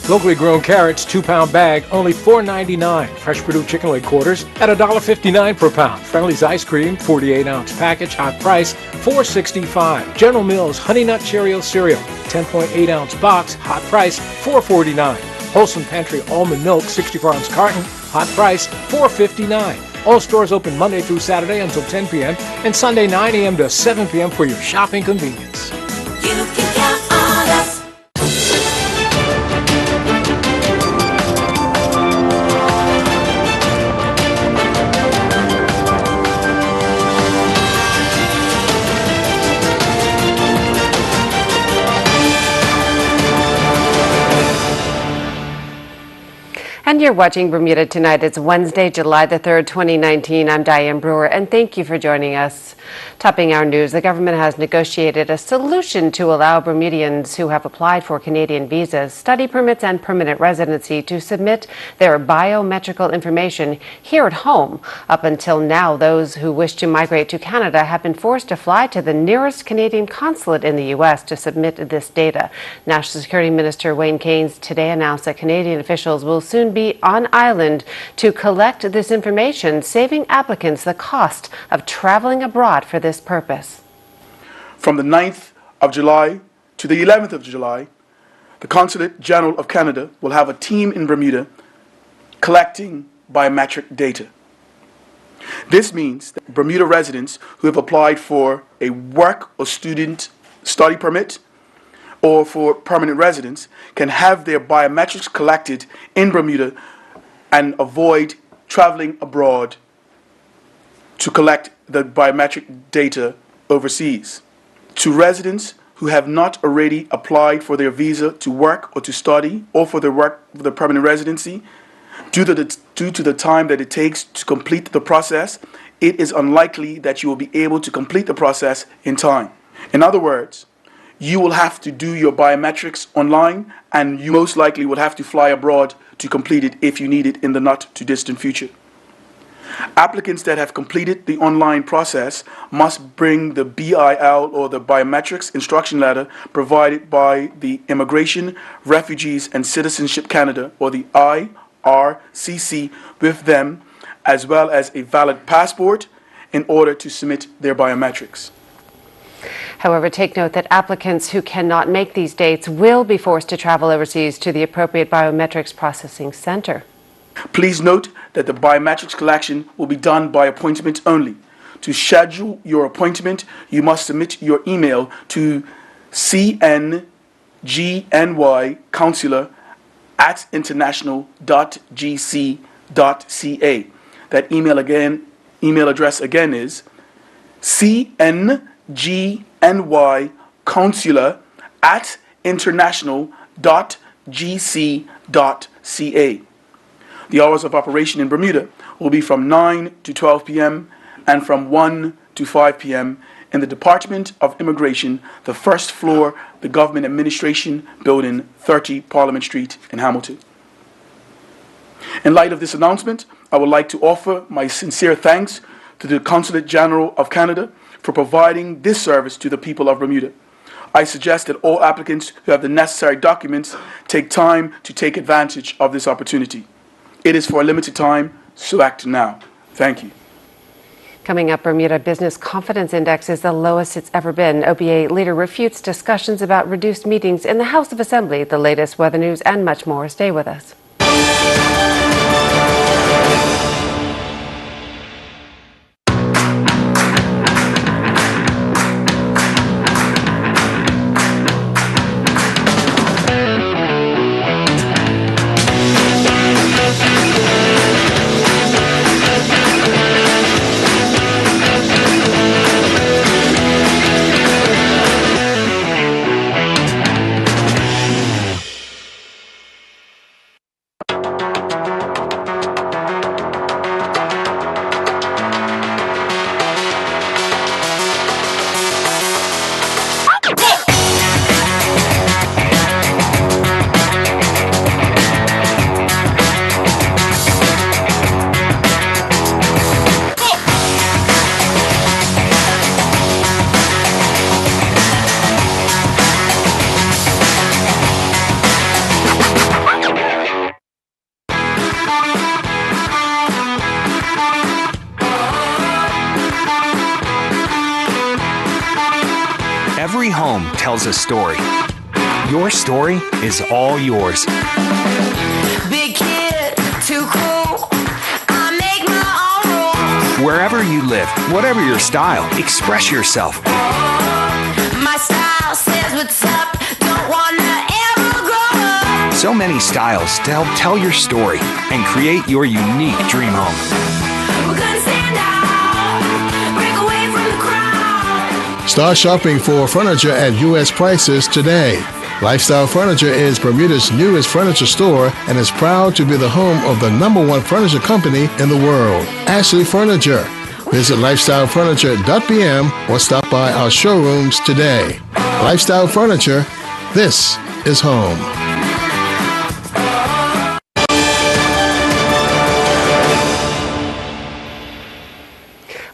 Locally grown carrots, 2-pound bag, only $4.99. Fresh Purdue chicken leg quarters at $1.59 per pound. Friendly's ice cream, 48-ounce package, hot price, $4.65. General Mills Honey Nut Cheerio cereal, 10.8-ounce box, hot price, $4.49. Wholesome Pantry almond milk, 64-ounce carton, hot price, $4.59. All stores open Monday through Saturday until 10 p.m. and Sunday 9 a.m. to 7 p.m. for your shopping convenience. You can count on us. And you're watching Bermuda Tonight. It's Wednesday, July the 3rd, 2019. I'm Diane Brewer, and thank you for joining us. Topping our news, the government has negotiated a solution to allow Bermudians who have applied for Canadian visas, study permits, and permanent residency to submit their biometrical information here at home. Up until now, those who wish to migrate to Canada have been forced to fly to the nearest Canadian consulate in the U.S. to submit this data. National Security Minister Wayne Keynes today announced that Canadian officials will soon be on island to collect this information, saving applicants the cost of traveling abroad for this purpose. From the 9th of July to the 11th of July, the Consulate General of Canada will have a team in Bermuda collecting biometric data. This means that Bermuda residents who have applied for a work or student study permit or for permanent residence can have their biometrics collected in Bermuda and avoid traveling abroad to collect the biometric data overseas. To residents who have not already applied for their visa to work or to study or for the permanent residency, due to the time that it takes to complete the process, it is unlikely that you will be able to complete the process in time. In other words, you will have to do your biometrics online, and you most likely will have to fly abroad to complete it if you need it in the not too distant future. Applicants that have completed the online process must bring the BIL or the Biometrics Instruction Letter provided by the Immigration, Refugees and Citizenship Canada or the IRCC with them, as well as a valid passport in order to submit their biometrics. However, take note that applicants who cannot make these dates will be forced to travel overseas to the appropriate biometrics processing center. Please note that the biometrics collection will be done by appointment only. To schedule your appointment, you must submit your email to cngnyconsular@international.gc.ca. That email address again is cngnyconsular@international.gc.ca. The hours of operation in Bermuda will be from 9 to 12 p.m. and from 1 to 5 p.m. in the Department of Immigration, the first floor, the Government Administration Building, 30 Parliament Street in Hamilton. In light of this announcement, I would like to offer my sincere thanks to the Consulate General of Canada for providing this service to the people of Bermuda. I suggest that all applicants who have the necessary documents take time to take advantage of this opportunity. It is for a limited time, so act now. Thank you. Coming up, Bermuda Business Confidence Index is the lowest it's ever been. OBA leader refutes discussions about reduced meetings in the House of Assembly. The latest weather news and much more. Stay with us. home tells a story. Your story is all yours. Big kid, too cool. I make my own rules. Wherever you live, whatever your style, express yourself. My style says what's up. Don't wanna ever grow up. So many styles to help tell your story and create your unique dream home. We're gonna stand out, break away from the crowd. Start shopping for furniture at U.S. prices today. Lifestyle Furniture is Bermuda's newest furniture store and is proud to be the home of the #1 furniture company in the world, Ashley Furniture. Visit lifestylefurniture.bm or stop by our showrooms today. Lifestyle Furniture, this is home.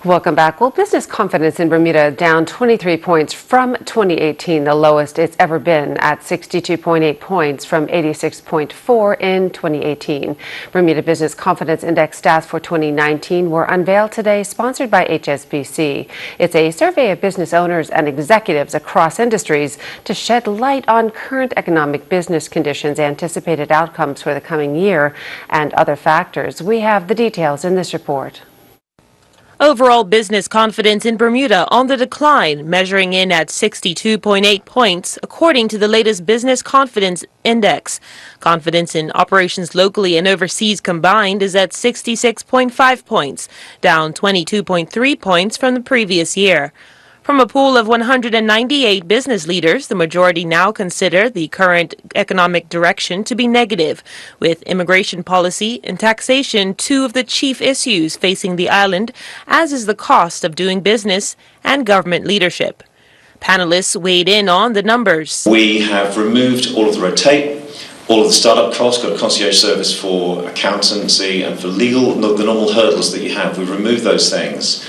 Welcome back. Well, business confidence in Bermuda down 23 points from 2018, the lowest it's ever been at 62.8 points from 86.4 in 2018. Bermuda Business Confidence Index stats for 2019 were unveiled today, sponsored by HSBC. It's a survey of business owners and executives across industries to shed light on current economic business conditions, anticipated outcomes for the coming year, and other factors. We have the details in this report. Overall business confidence in Bermuda on the decline, measuring in at 62.8 points, according to the latest Business Confidence Index. Confidence in operations locally and overseas combined is at 66.5 points, down 22.3 points from the previous year. From a pool of 198 business leaders, the majority now consider the current economic direction to be negative, with immigration policy and taxation two of the chief issues facing the island, as is the cost of doing business and government leadership. Panelists weighed in on the numbers. We have removed all of the red tape, all of the startup costs, got a concierge service for accountancy and for legal, the normal hurdles that you have. We've removed those things.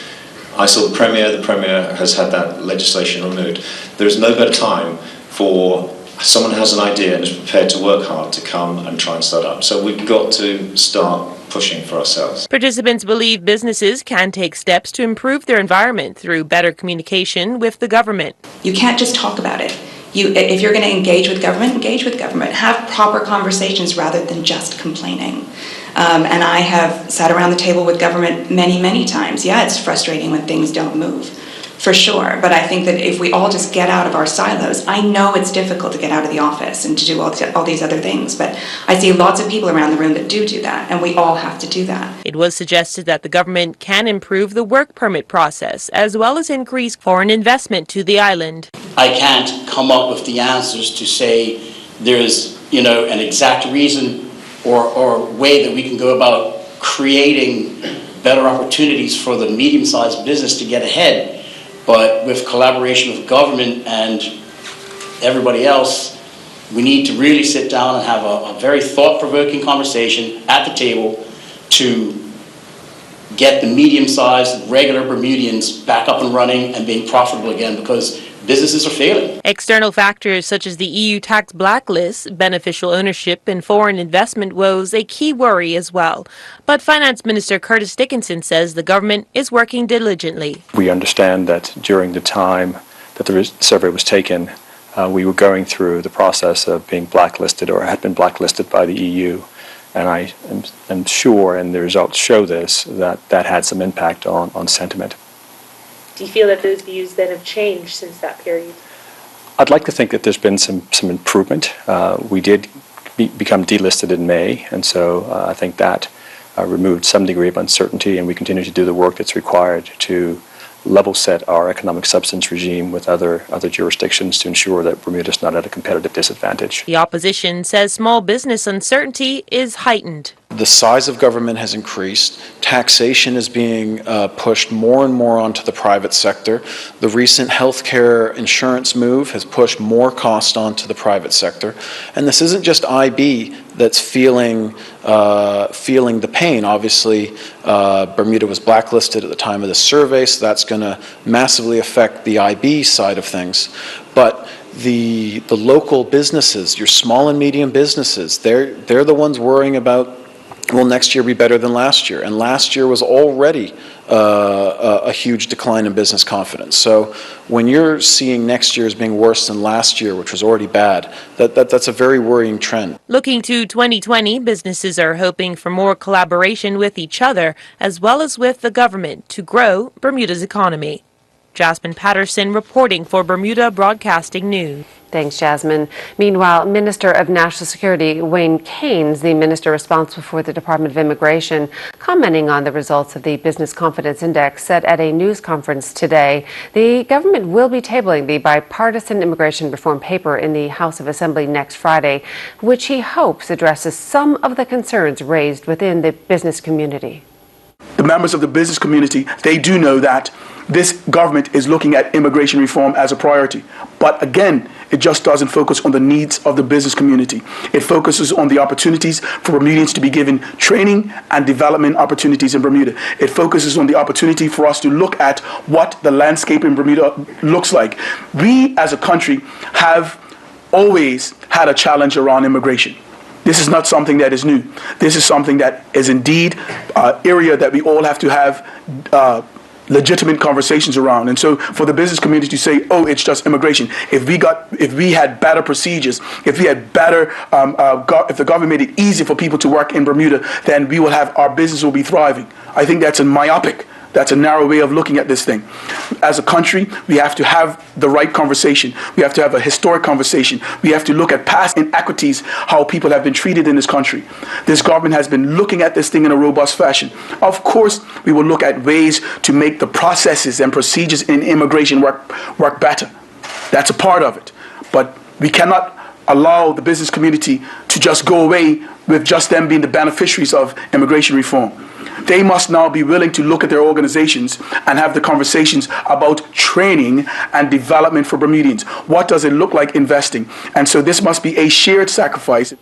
I saw the Premier has had that legislation removed. There is no better time for someone who has an idea and is prepared to work hard to come and try and start up. So we've got to start pushing for ourselves. Participants believe businesses can take steps to improve their environment through better communication with the government. You can't just talk about it. If you're going to engage with government, engage with government. Have proper conversations rather than just complaining. And I have sat around the table with government many, many times. Yeah, it's frustrating when things don't move, for sure. But I think that if we all just get out of our silos, I know it's difficult to get out of the office and to do all these other things, but I see lots of people around the room that do that, and we all have to do that. It was suggested that the government can improve the work permit process, as well as increase foreign investment to the island. I can't come up with the answers to say there's, an exact reason or way that we can go about creating better opportunities for the medium-sized business to get ahead. But with collaboration with government and everybody else, we need to really sit down and have a very thought-provoking conversation at the table to get the medium-sized regular Bermudians back up and running and being profitable again, because businesses are failing. External factors such as the EU tax blacklist, beneficial ownership, and foreign investment woes a key worry as well. But Finance Minister Curtis Dickinson says the government is working diligently. We understand that during the time that the survey was taken, we were going through the process of being blacklisted or had been blacklisted by the EU. And I am sure, and the results show this, that had some impact on sentiment. Do you feel that those views then have changed since that period? I'd like to think that there's been some improvement. We did become delisted in May, and so I think that removed some degree of uncertainty, and we continue to do the work that's required to level set our economic substance regime with other jurisdictions to ensure that Bermuda is not at a competitive disadvantage. The opposition says small business uncertainty is heightened. The size of government has increased. Taxation is being pushed more and more onto the private sector. The recent healthcare insurance move has pushed more cost onto the private sector. And this isn't just IB that's feeling the pain. Obviously, Bermuda was blacklisted at the time of the survey, so that's going to massively affect the IB side of things. But the local businesses, your small and medium businesses, they're the ones worrying about will next year be better than last year? And last year was already a huge decline in business confidence. So when you're seeing next year as being worse than last year, which was already bad, that's a very worrying trend. Looking to 2020, businesses are hoping for more collaboration with each other as well as with the government to grow Bermuda's economy. Jasmine Patterson reporting for Bermuda Broadcasting News. Thanks, Jasmine. Meanwhile, Minister of National Security Wayne Keynes, the minister responsible for the Department of Immigration, commenting on the results of the Business Confidence Index, said at a news conference today the government will be tabling the bipartisan immigration reform paper in the House of Assembly next Friday, which he hopes addresses some of the concerns raised within the business community. The members of the business community, they do know that this government is looking at immigration reform as a priority. But again, it just doesn't focus on the needs of the business community. It focuses on the opportunities for Bermudians to be given training and development opportunities in Bermuda. It focuses on the opportunity for us to look at what the landscape in Bermuda looks like. We as a country have always had a challenge around immigration. This is not something that is new. This is something that is indeed an area that we all have to have legitimate conversations around. And so for the business community to say, oh, it's just immigration. If we had better procedures, if we had better, if the government made it easy for people to work in Bermuda, then we will have, our business will be thriving. I think that's a myopic. That's a narrow way of looking at this thing. As a country, we have to have the right conversation. We have to have a historic conversation. We have to look at past inequities, how people have been treated in this country. This government has been looking at this thing in a robust fashion. Of course, we will look at ways to make the processes and procedures in immigration work better. That's a part of it. But we cannot allow the business community to just go away with just them being the beneficiaries of immigration reform. They must now be willing to look at their organizations and have the conversations about training and development for Bermudians. What does it look like investing? And so this must be a shared sacrifice.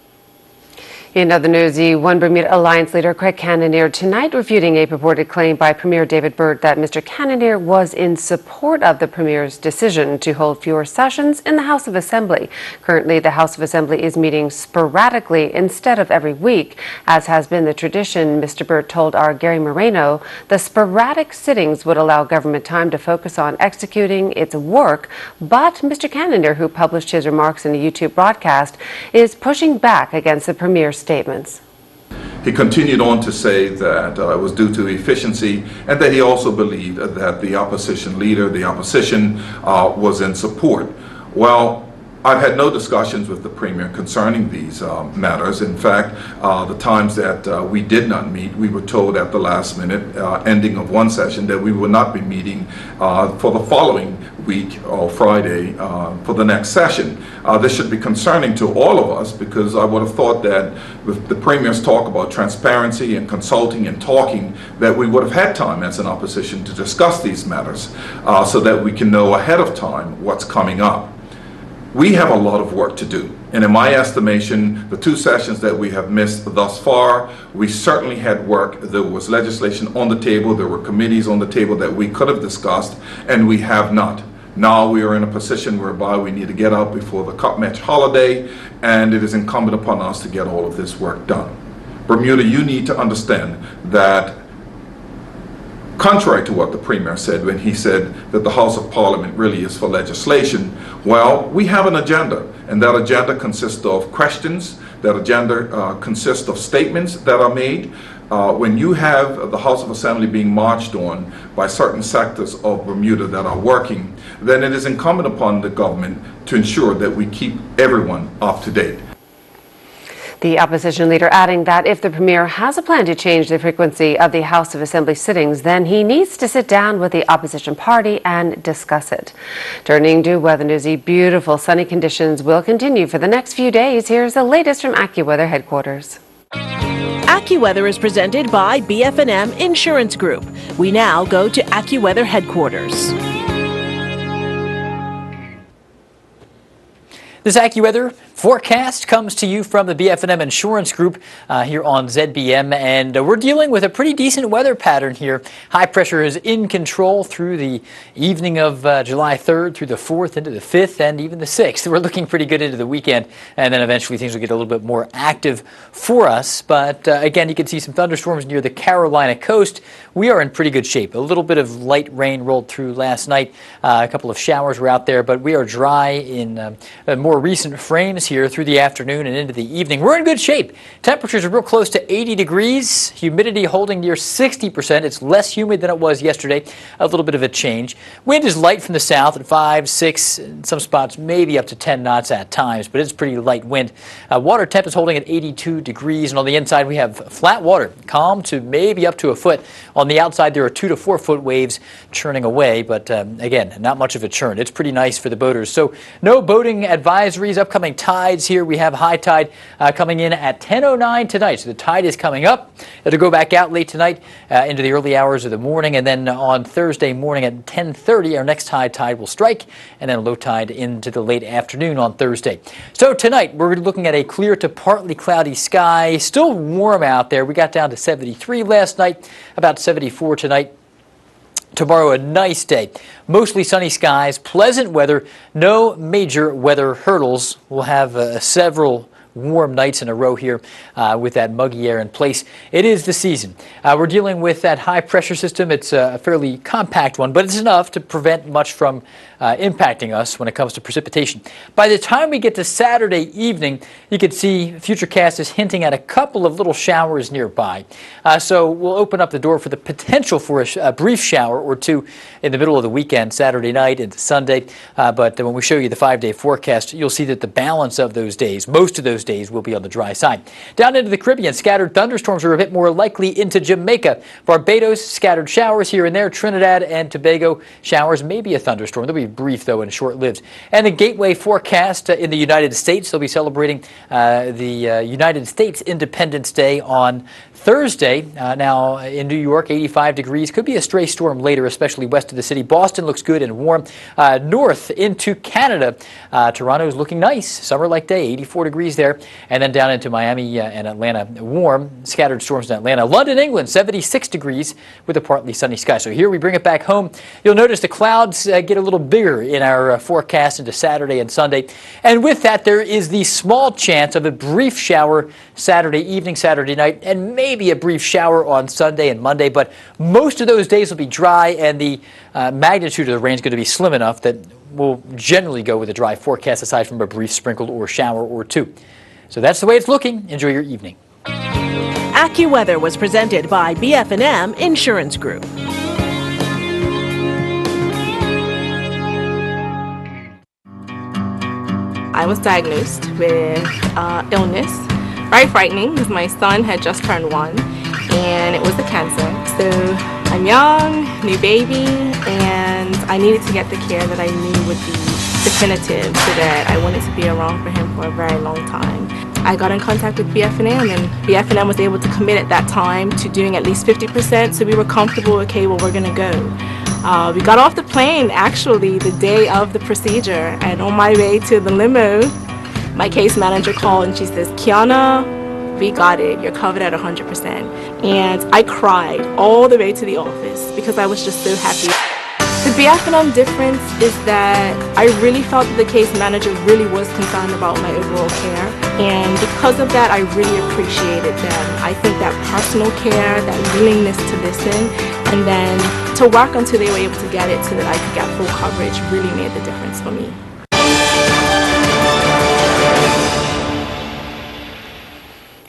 In other news, the One Bermuda Alliance leader Craig Cannonier tonight refuting a purported claim by Premier David Byrd that Mr. Cannonier was in support of the Premier's decision to hold fewer sessions in the House of Assembly. Currently, the House of Assembly is meeting sporadically instead of every week, as has been the tradition. Mr. Byrd told our Gary Moreno the sporadic sittings would allow government time to focus on executing its work, but Mr. Cannonier, who published his remarks in a YouTube broadcast, is pushing back against the Premier's statements. He continued on to say that it was due to efficiency, and that he also believed that the opposition leader, the opposition, was in support. Well, I've had no discussions with the Premier concerning these matters. In fact, the times that we did not meet, we were told at the last minute, ending of one session, that we would not be meeting for the following week or Friday for the next session. This should be concerning to all of us, because I would have thought that with the Premier's talk about transparency and consulting and talking, that we would have had time as an opposition to discuss these matters so that we can know ahead of time what's coming up. We have a lot of work to do, and in my estimation, the two sessions that we have missed thus far, we certainly had work. There was legislation on the table, there were committees on the table that we could have discussed, and we have not. Now we are in a position whereby we need to get out before the Cup Match holiday, and it is incumbent upon us to get all of this work done. Bermuda, you need to understand that, contrary to what the Premier said when he said that the House of Parliament really is for legislation, well, we have an agenda, and that agenda consists of questions, that agenda consists of statements that are made. When you have the House of Assembly being marched on by certain sectors of Bermuda that are working, then it is incumbent upon the government to ensure that we keep everyone up to date. The opposition leader adding that if the Premier has a plan to change the frequency of the House of Assembly sittings, then he needs to sit down with the opposition party and discuss it. Turning to weather news, the beautiful sunny conditions will continue for the next few days. Here's the latest from AccuWeather headquarters. AccuWeather is presented by BF&M Insurance Group. We now go to AccuWeather headquarters. This is AccuWeather forecast comes to you from the BF&M Insurance Group here on ZBM, and we're dealing with a pretty decent weather pattern here. High pressure is in control through the evening of July 3rd, through the 4th, into the 5th, and even the 6th. We're looking pretty good into the weekend, and then eventually things will get a little bit more active for us. But again, you can see some thunderstorms near the Carolina coast. We are in pretty good shape. A little bit of light rain rolled through last night. A couple of showers were out there, but we are dry in more recent frames here through the afternoon and into the evening. We're in good shape. Temperatures are real close to 80 degrees. Humidity holding near 60%. It's less humid than it was yesterday. A little bit of a change. Wind is light from the south at 5, 6, in some spots maybe up to 10 knots at times, but it's pretty light wind. Water temp is holding at 82 degrees, and on the inside we have flat water, calm to maybe up to a foot. On the outside there are 2 to 4 foot waves churning away, but again, not much of a churn. It's pretty nice for the boaters. So no boating advisories. Upcoming tides here. We have high tide coming in at 10:09 tonight. So the tide is coming up. It'll go back out late tonight into the early hours of the morning, and then on Thursday morning at 10:30, our next high tide will strike, and then low tide into the late afternoon on Thursday. So tonight we're looking at a clear to partly cloudy sky. Still warm out there. We got down to 73 last night, about 74 tonight. Tomorrow, a nice day. Mostly sunny skies, pleasant weather, no major weather hurdles. We'll have several warm nights in a row here with that muggy air in place. It is the season. We're dealing with that high pressure system. It's a fairly compact one, but it's enough to prevent much from impacting us when it comes to precipitation. By the time we get to Saturday evening, you can see Futurecast is hinting at a couple of little showers nearby. So we'll open up the door for the potential for a brief shower or two in the middle of the weekend, Saturday night into Sunday. But when we show you the 5-day forecast, you'll see that the balance of those days, most of those days, will be on the dry side. Down into the Caribbean, scattered thunderstorms are a bit more likely into Jamaica. Barbados, scattered showers here and there. Trinidad and Tobago, showers, maybe a thunderstorm. They'll be brief, though, and short-lived. And the gateway forecast in the United States, they'll be celebrating the United States Independence Day on Thursday. Now in New York, 85 degrees. Could be a stray storm later, especially west of the city. Boston looks good and warm. North into Canada, Toronto's looking nice. Summer-like day, 84 degrees there. And then down into Miami and Atlanta, warm. Scattered storms in Atlanta. London, England, 76 degrees with a partly sunny sky. So here we bring it back home. You'll notice the clouds get a little bigger in our forecast into Saturday and Sunday. And with that, there is the small chance of a brief shower Saturday evening, Saturday night, and maybe a brief shower on Sunday and Monday. But most of those days will be dry, and the magnitude of the rain is going to be slim enough that we'll generally go with a dry forecast aside from a brief sprinkle or shower or two. So that's the way it's looking. Enjoy your evening. AccuWeather was presented by BF&M Insurance Group. I was diagnosed with illness. Very frightening because my son had just turned 1 and it was a cancer. So I'm young, new baby, and I needed to get the care that I knew would be definitive so that I wanted to be around for him for a very long time. I got in contact with BF&M, and BF&M was able to commit at that time to doing at least 50%, so we were comfortable, okay, well, we're gonna go. We got off the plane actually the day of the procedure, and on my way to the limo, my case manager called and she says, Kiana, we got it, you're covered at 100%. And I cried all the way to the office because I was just so happy. The BF&M difference is that I really felt that the case manager really was concerned about my overall care, and because of that I really appreciated them. I think that personal care, that willingness to listen, and then to work until they were able to get it so that I could get full coverage really made the difference for me.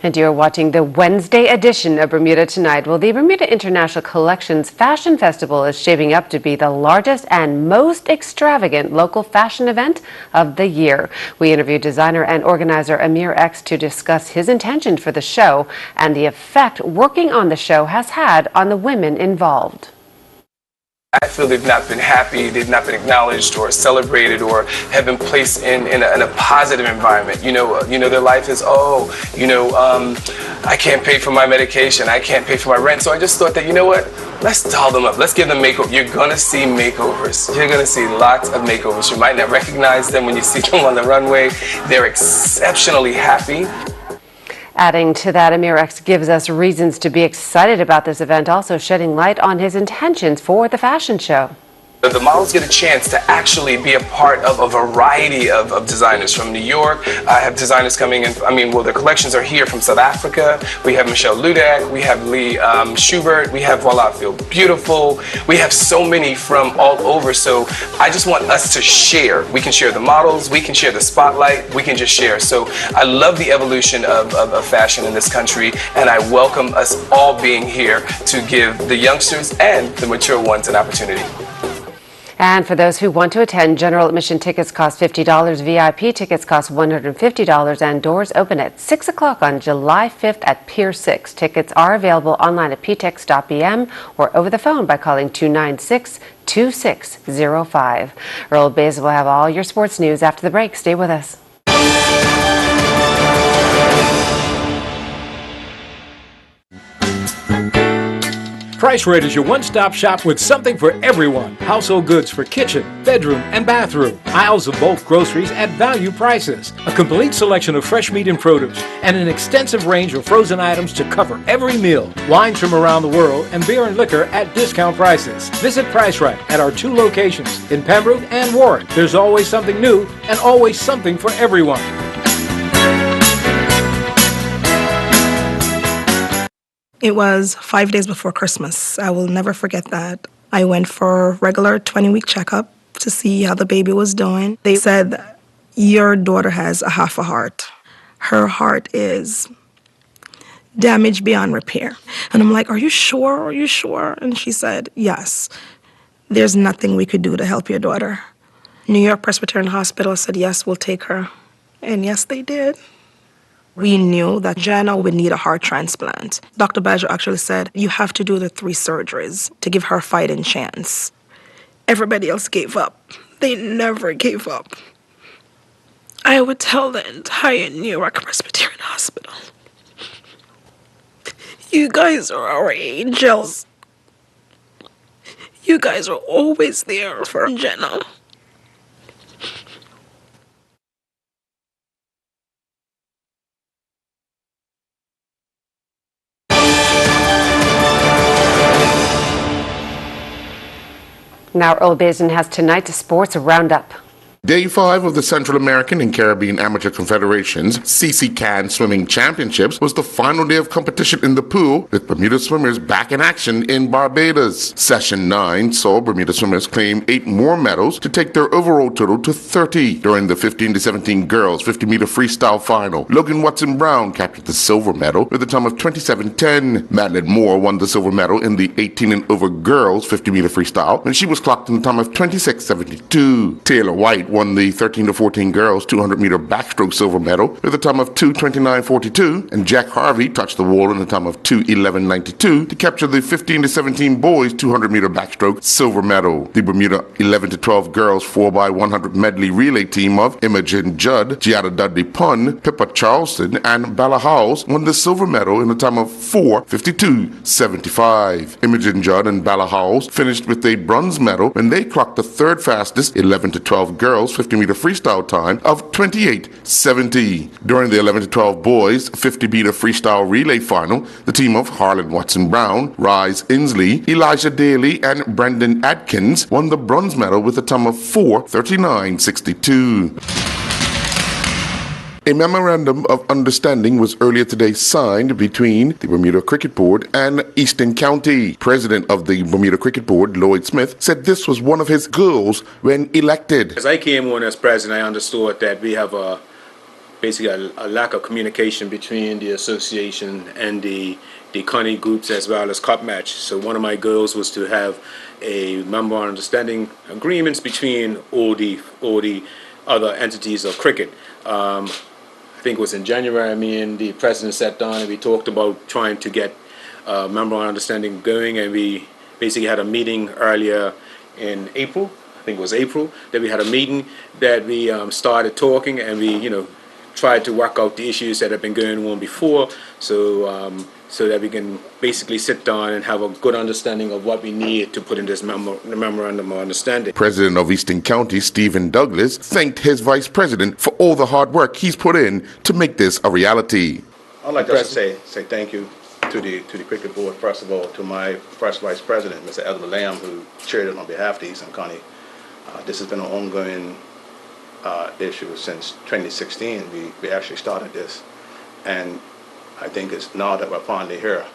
And you're watching the Wednesday edition of Bermuda Tonight. Well, the Bermuda International Collections Fashion Festival is shaping up to be the largest and most extravagant local fashion event of the year. We interviewed designer and organizer Amir X to discuss his intention for the show and the effect working on the show has had on the women involved. I feel they've not been happy, they've not been acknowledged or celebrated or have been placed in a positive environment. Their life is, I can't pay for my medication, I can't pay for my rent. So I just thought that, let's doll them up. Let's give them makeover. You're going to see makeovers. You're going to see lots of makeovers. You might not recognize them when you see them on the runway. They're exceptionally happy. Adding to that, Amir X gives us reasons to be excited about this event, also shedding light on his intentions for the fashion show. The models get a chance to actually be a part of a variety of designers from New York. I have designers coming in, their collections are here from South Africa. We have Michelle Ludak, we have Lee Schubert, we have Voila Feel Beautiful. We have so many from all over, so I just want us to share. We can share the models, we can share the spotlight, we can just share. So I love the evolution of fashion in this country, and I welcome us all being here to give the youngsters and the mature ones an opportunity. And for those who want to attend, general admission tickets cost $50, VIP tickets cost $150, and doors open at 6 o'clock on July 5th at Pier 6. Tickets are available online at ptex.bm or over the phone by calling 296-2605. Earl Bays will have all your sports news after the break. Stay with us. Price Rate is your one-stop shop with something for everyone. Household goods for kitchen, bedroom, and bathroom. Aisles of bulk groceries at value prices. A complete selection of fresh meat and produce, and an extensive range of frozen items to cover every meal. Wines from around the world, and beer and liquor at discount prices. Visit Price Right at our 2 locations in Pembroke and Warren. There's always something new and always something for everyone. It was 5 days before Christmas. I will never forget that. I went for a regular 20-week checkup to see how the baby was doing. They said, your daughter has a half a heart. Her heart is damaged beyond repair. And I'm like, are you sure? Are you sure? And she said, yes. There's nothing we could do to help your daughter. New York Presbyterian Hospital said, yes, we'll take her. And yes, they did. We knew that Jenna would need a heart transplant. Dr. Badger actually said, you have to do the 3 surgeries to give her a fighting chance. Everybody else gave up. They never gave up. I would tell the entire New York Presbyterian Hospital, you guys are our angels. You guys are always there for Jenna. Now Earl Basin has tonight's sports roundup. Day 5 of the Central American and Caribbean Amateur Confederation's CC-CAN Swimming Championships was the final day of competition in the pool, with Bermuda swimmers back in action in Barbados. Session 9 saw Bermuda swimmers claim 8 more medals to take their overall total to 30. During the 15-17 girls 50-meter freestyle final, Logan Watson-Brown captured the silver medal with a time of 27:10. Madeline Moore won the silver medal in the 18 and over girls 50-meter freestyle, and she was clocked in a time of 26:72. Taylor White won the 13-14 girls 200-meter backstroke silver medal with a time of 2:29:42, and Jack Harvey touched the wall in a time of 2:11:92 to capture the 15-17 boys 200-meter backstroke silver medal. The Bermuda 11-12 girls 4x100 medley relay team of Imogen Judd, Giada Dudley Pun, Pippa Charleston, and Bella Howes won the silver medal in a time of 4:52:75. Imogen Judd and Bella Howes finished with a bronze medal when they clocked the third fastest 11-12 girls 50-meter freestyle time of 28:70. During the 11-12 boys 50-meter freestyle relay final, the team of Harlan Watson-Brown, Rise Inslee, Elijah Daly, and Brendan Adkins won the bronze medal with a time of 4:39:62. A memorandum of understanding was earlier today signed between the Bermuda Cricket Board and Eastern County. President of the Bermuda Cricket Board, Lloyd Smith, said this was one of his goals when elected. As I came on as president, I understood that we have basically a lack of communication between the association and the county groups as well as cup match. So one of my goals was to have a memorandum of understanding agreements between all the other entities of cricket. I think it was in January, me and the president sat down and we talked about trying to get a memorandum of understanding going, and we basically had a meeting earlier in April. I think it was April that we had a meeting that we started talking, and we tried to work out the issues that have been going on before, so that we can basically sit down and have a good understanding of what we need to put in this memorandum of understanding. President of Eastern County, Stephen Douglas, thanked his vice president for all the hard work he's put in to make this a reality. I'd like to say thank you to the cricket board, first of all, to my first vice president, Mr. Edward Lamb, who chaired it on behalf of the Eastern County. This has been an ongoing issue since 2016. We actually started this, and I think it's now that we're finally here,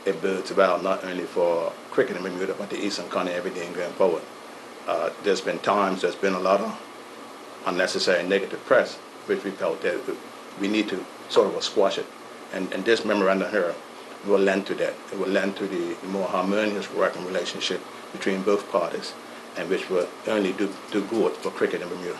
it bodes well not only for cricket in Bermuda, but the Eastern County, everything going forward. There's been times there's been a lot of unnecessary negative press, which we felt that we need to sort of squash it. And this memorandum here will lend to that. It will lend to the more harmonious working relationship between both parties, and which will only do good for cricket in Bermuda.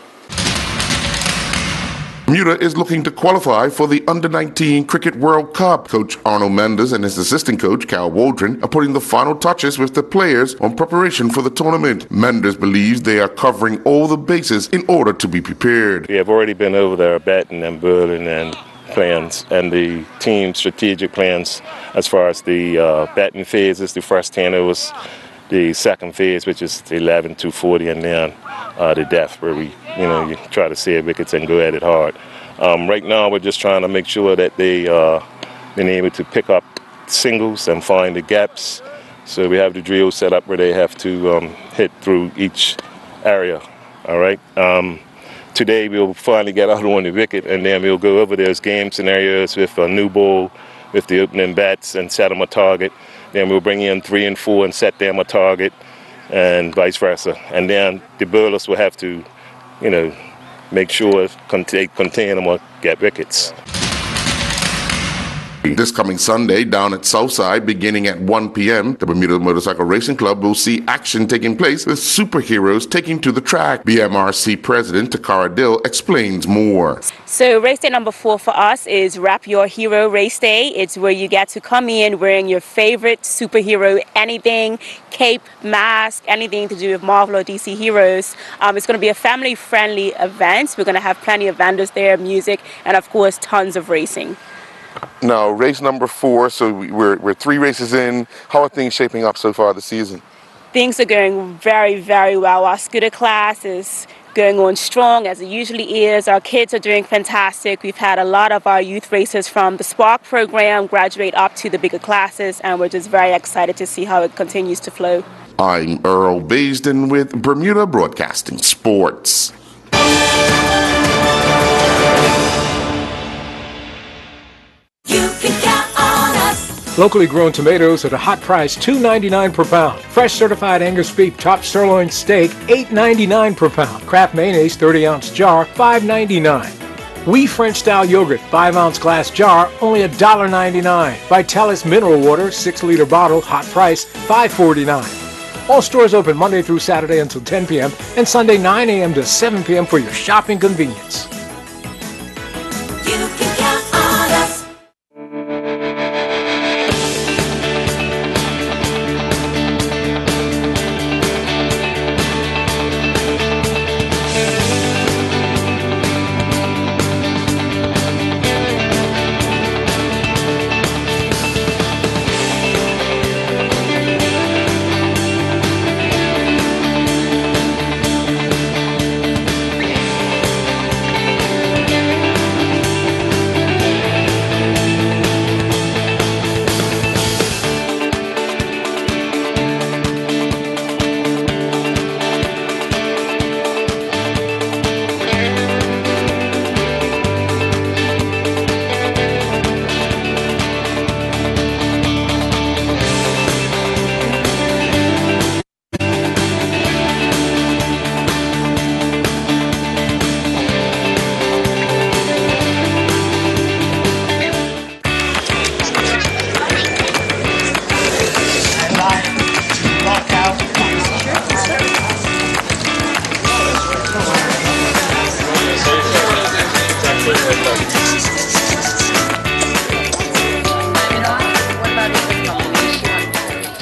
Bermuda is looking to qualify for the Under-19 Cricket World Cup. Coach Arnold Mendes and his assistant coach, Cal Waldron, are putting the final touches with the players on preparation for the tournament. Mendes believes they are covering all the bases in order to be prepared. We have already been over there batting and bowling and plans and the team strategic plans as far as the batting phases. The first 10 overs, the second phase, which is 11 to 40, and then the death, where we, you try to save wickets and go at it hard. Right now, we're just trying to make sure that they been able to pick up singles and find the gaps. So we have the drill set up where they have to hit through each area. All right. Today we'll finally get out on the wicket, and then we'll go over those game scenarios with a new ball, with the opening bats, and set them a target. Then we'll bring in 3 and 4 and set them a target, and vice versa. And then the bowlers will have to, make sure they contain them or get wickets. This coming Sunday, down at Southside, beginning at 1 p.m., the Bermuda Motorcycle Racing Club will see action taking place with superheroes taking to the track. BMRC President Takara Dill explains more. So race day number 4 for us is Wrap Your Hero Race Day. It's where you get to come in wearing your favorite superhero, anything, cape, mask, anything to do with Marvel or DC heroes. It's going to be a family-friendly event. We're going to have plenty of vendors there, music, and of course tons of racing. Now, race number 4, so we're 3 races in. How are things shaping up so far this season? Things are going very, very well. Our scooter class is going on strong, as it usually is. Our kids are doing fantastic. We've had a lot of our youth racers from the Spark program graduate up to the bigger classes, and we're just very excited to see how it continues to flow. I'm Earl Baisden with Bermuda Broadcasting Sports. Locally grown tomatoes at a hot price, $2.99 per pound. Fresh certified Angus beef top sirloin steak, $8.99 per pound. Kraft mayonnaise 30-ounce jar, $5.99. Wee French-style yogurt, 5-ounce glass jar, only $1.99. Vitalis mineral water, 6-liter bottle, hot price, $5.49. All stores open Monday through Saturday until 10 p.m. and Sunday 9 a.m. to 7 p.m. for your shopping convenience.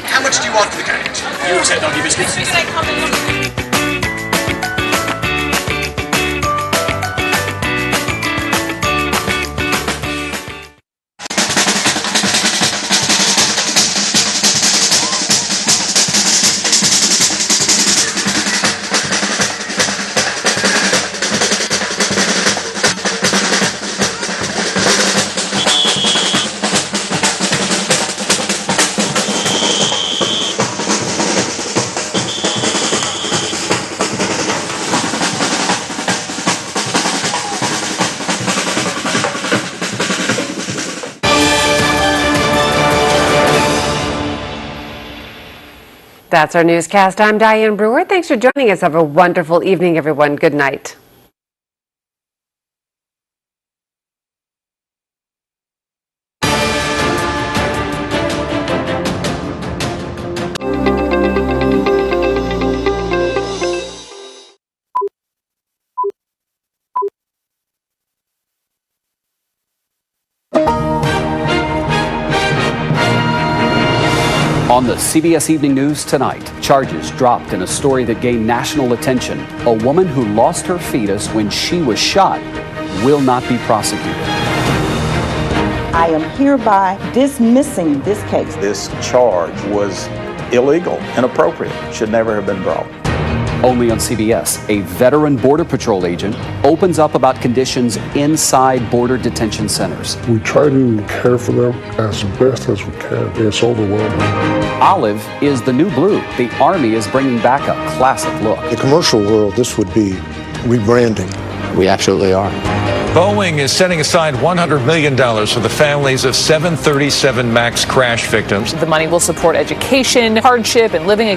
How much do you want for the carriage? Newscast dans les biscuits. That's our newscast. I'm Diane Brewer. Thanks for joining us. Have a wonderful evening, everyone. Good night. On the CBS Evening News tonight, charges dropped in a story that gained national attention. A woman who lost her fetus when she was shot will not be prosecuted. I am hereby dismissing this case. This charge was illegal, inappropriate, should never have been brought. Only on CBS, a veteran Border Patrol agent opens up about conditions inside border detention centers. We try to care for them as best as we can. It's overwhelming. Olive is the new blue. The Army is bringing back a classic look. In the commercial world, this would be rebranding. We absolutely are. Boeing is setting aside $100 million for the families of 737 MAX crash victims. The money will support education, hardship, and living